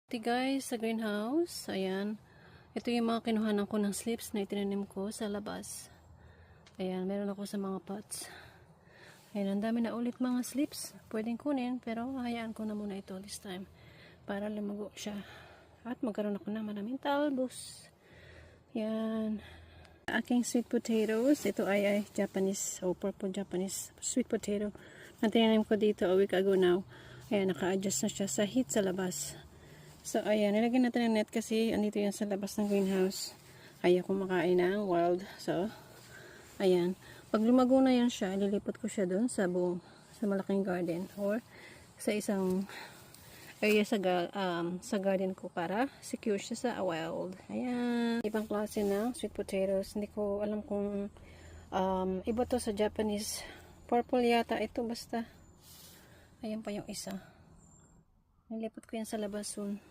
Ito guys, sa greenhouse, ayan. Ito yung mga kinuhanan ko ng slips na itinanim ko sa labas. Ayan, meron ako sa mga pots. Ayan, ang dami na ulit mga slips. Pwedeng kunin, pero hayaan ko na muna ito this time. Para lumago siya. At magkaroon ako ng maraming talbos. Ayan. Aking sweet potatoes. Ito ay Japanese, o purple Japanese sweet potato. Na tinanim ko dito a week ago now. Ayan, naka-adjust na siya sa heat sa labas. So, ayan, nilagyan natin ng net kasi andito yan sa labas ng greenhouse. Ayaw kumakain ng wild. So, ayan. Pag lumago na yan siya, ililipat ko siya doon sa malaking garden or sa isang area sa garden ko para secure siya sa wild. Ayan. Ibang klase ng sweet potatoes. Hindi ko alam kung iba to sa Japanese. Purple yata ito basta. Ayan pa yung isa. Nilipat ko yan sa labas soon.